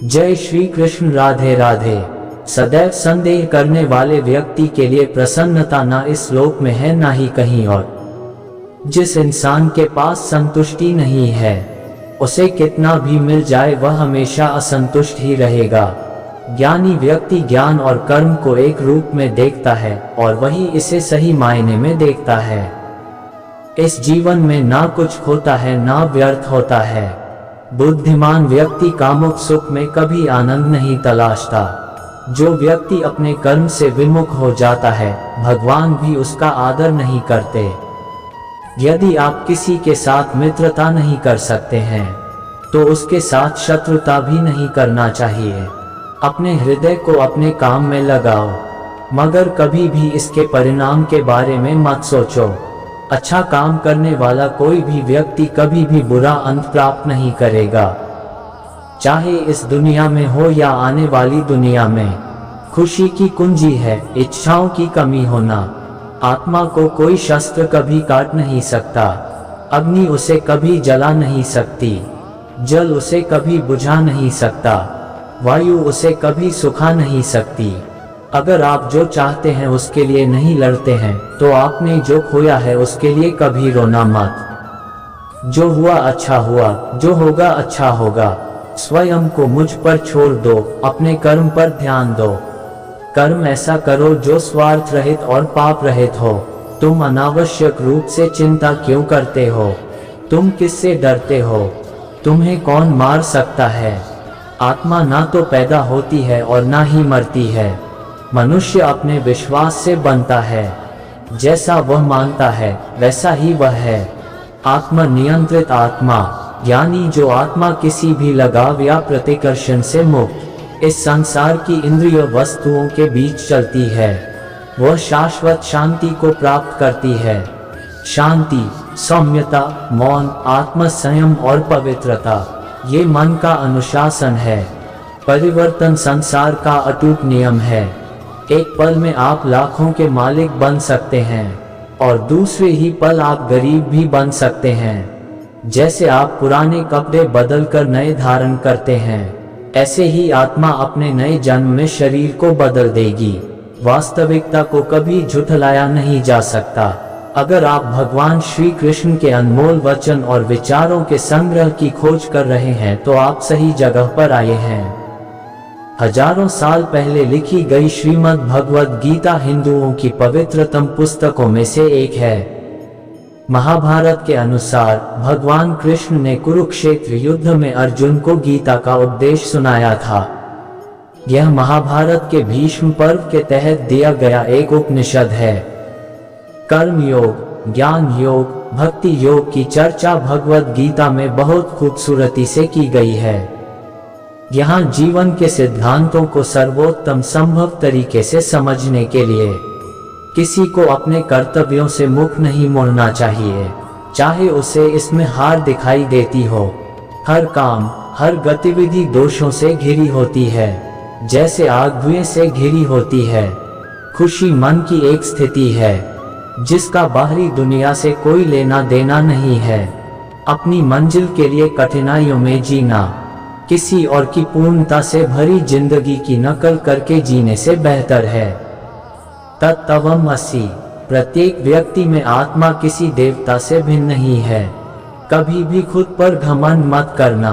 जय श्री कृष्ण। राधे राधे। सदैव संदेह करने वाले व्यक्ति के लिए प्रसन्नता न इस लोक में है न ही कहीं और। जिस इंसान के पास संतुष्टि नहीं है उसे कितना भी मिल जाए वह हमेशा असंतुष्ट ही रहेगा। ज्ञानी व्यक्ति ज्ञान और कर्म को एक रूप में देखता है और वही इसे सही मायने में देखता है। इस जीवन में ना कुछ होता है ना व्यर्थ होता है। बुद्धिमान व्यक्ति कामुक सुख में कभी आनंद नहीं तलाशता। जो व्यक्ति अपने कर्म से विमुख हो जाता है भगवान भी उसका आदर नहीं करते। यदि आप किसी के साथ मित्रता नहीं कर सकते हैं तो उसके साथ शत्रुता भी नहीं करना चाहिए। अपने हृदय को अपने काम में लगाओ मगर कभी भी इसके परिणाम के बारे में मत सोचो। अच्छा काम करने वाला कोई भी व्यक्ति कभी भी बुरा अंत प्राप्त नहीं करेगा। चाहे इस दुनिया में हो या आने वाली दुनिया में, खुशी की कुंजी है इच्छाओं की कमी होना। आत्मा को कोई शस्त्र कभी काट नहीं सकता, अग्नि उसे कभी जला नहीं सकती, जल उसे कभी बुझा नहीं सकता, वायु उसे कभी सुखा नहीं सकती। अगर आप जो चाहते हैं उसके लिए नहीं लड़ते हैं तो आपने जो खोया है उसके लिए कभी रोना मत। जो हुआ अच्छा हुआ, जो होगा अच्छा होगा। स्वयं को मुझ पर छोड़ दो, अपने कर्म पर ध्यान दो। कर्म ऐसा करो जो स्वार्थ रहित और पाप रहित हो। तुम अनावश्यक रूप से चिंता क्यों करते हो? तुम किससे डरते हो? तुम्हें कौन मार सकता है? आत्मा ना तो पैदा होती है और ना ही मरती है। मनुष्य अपने विश्वास से बनता है। जैसा वह मानता है वैसा ही वह है। आत्मा नियंत्रित आत्मा यानी जो आत्मा किसी भी लगाव या प्रतिकर्षण से मुक्त इस संसार की इंद्रिय वस्तुओं के बीच चलती है। वह शाश्वत शांति को प्राप्त करती है। शांति, सौम्यता, मौन, आत्म संयम और पवित्रता ये मन का अनुशासन है। परिवर्तन संसार का अटूट नियम है। एक पल में आप लाखों के मालिक बन सकते हैं और दूसरे ही पल आप गरीब भी बन सकते हैं। जैसे आप पुराने कपड़े बदलकर नए धारण करते हैं ऐसे ही आत्मा अपने नए जन्म में शरीर को बदल देगी। वास्तविकता को कभी झुठलाया नहीं जा सकता। अगर आप भगवान श्री कृष्ण के अनमोल वचन और विचारों के संग्रह की खोज कर रहे हैं तो आप सही जगह पर आए हैं। हजारों साल पहले लिखी गई श्रीमद् भगवद गीता हिंदुओं की पवित्रतम पुस्तकों में से एक है। महाभारत के अनुसार भगवान कृष्ण ने कुरुक्षेत्र युद्ध में अर्जुन को गीता का उपदेश सुनाया था। यह महाभारत के भीष्म पर्व के तहत दिया गया एक उपनिषद है। कर्म योग, ज्ञान योग, भक्ति योग की चर्चा भगवद गीता में बहुत खूबसूरती से की गई है। यहाँ जीवन के सिद्धांतों को सर्वोत्तम संभव तरीके से समझने के लिए किसी को अपने कर्तव्यों से मुख नहीं मोड़ना चाहिए, चाहे उसे इसमें हार दिखाई देती हो। हर काम, हर गतिविधि दोषों से घिरी होती है, जैसे आग धुएं से घिरी होती है। खुशी मन की एक स्थिति है जिसका बाहरी दुनिया से कोई लेना देना नहीं है। अपनी मंजिल के लिए कठिनाइयों में जीना किसी और की पूर्णता से भरी जिंदगी की नकल करके जीने से बेहतर है। तत्त्वमसि। प्रत्येक व्यक्ति में आत्मा किसी देवता से भिन्न नहीं है। कभी भी खुद पर घमंड मत करना।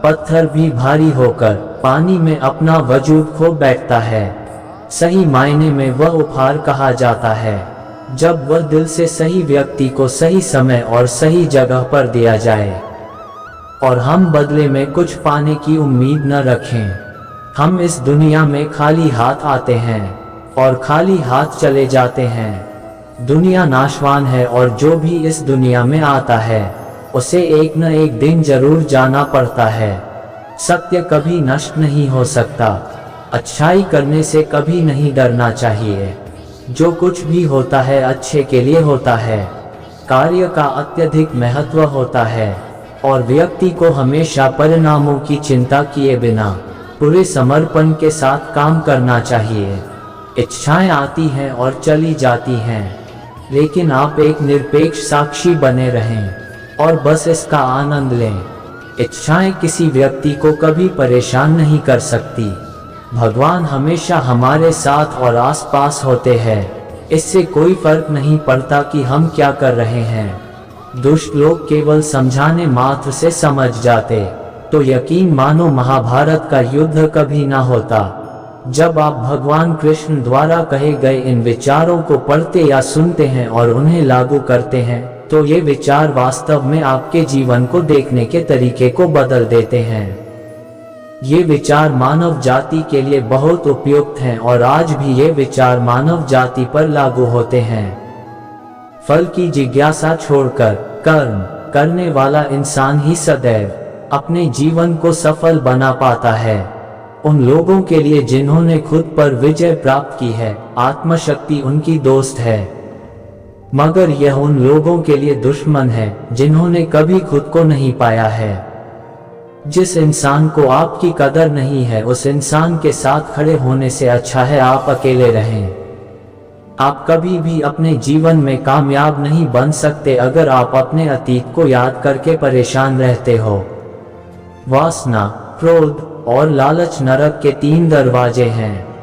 पत्थर भी भारी होकर पानी में अपना वजूद खो बैठता है। सही मायने में वह उपहार कहा जाता है जब वह दिल से सही व्यक्ति को सही समय और सही जगह पर दिया जाए और हम बदले में कुछ पाने की उम्मीद न रखें। हम इस दुनिया में खाली हाथ आते हैं और खाली हाथ चले जाते हैं। दुनिया नाशवान है और जो भी इस दुनिया में आता है उसे एक न एक दिन जरूर जाना पड़ता है। सत्य कभी नष्ट नहीं हो सकता। अच्छाई करने से कभी नहीं डरना चाहिए। जो कुछ भी होता है अच्छे के लिए होता है। कार्य का अत्यधिक महत्व होता है और व्यक्ति को हमेशा परिणामों की चिंता किए बिना पूरे समर्पण के साथ काम करना चाहिए। इच्छाएं आती हैं और चली जाती हैं, लेकिन आप एक निरपेक्ष साक्षी बने रहें और बस इसका आनंद लें। इच्छाएं किसी व्यक्ति को कभी परेशान नहीं कर सकती। भगवान हमेशा हमारे साथ और आसपास होते हैं। इससे कोई फर्क नहीं पड़ता कि हम क्या कर रहे हैं। दुष्ट लोग केवल समझाने मात्र से समझ जाते, तो यकीन मानो महाभारत का युद्ध कभी ना होता। जब आप भगवान कृष्ण द्वारा कहे गए इन विचारों को पढ़ते या सुनते हैं और उन्हें लागू करते हैं, तो ये विचार वास्तव में आपके जीवन को देखने के तरीके को बदल देते हैं। ये विचार मानव जाति के लिए बहुत उपयुक्त हैं और आज भी ये विचार मानव जाति पर लागू होते हैं। फल की जिज्ञासा छोड़कर कर्म करने वाला इंसान ही सदैव अपने जीवन को सफल बना पाता है। उन लोगों के लिए जिन्होंने खुद पर विजय प्राप्त की है, आत्मशक्ति उनकी दोस्त है, मगर यह उन लोगों के लिए दुश्मन है जिन्होंने कभी खुद को नहीं पाया है। जिस इंसान को आपकी कदर नहीं है, उस इंसान के साथ खड़े होने से अच्छा है आप अकेले रहें। आप कभी भी अपने जीवन में कामयाब नहीं बन सकते अगर आप अपने अतीत को याद करके परेशान रहते हो। वासना, क्रोध और लालच नरक के 3 दरवाजे हैं।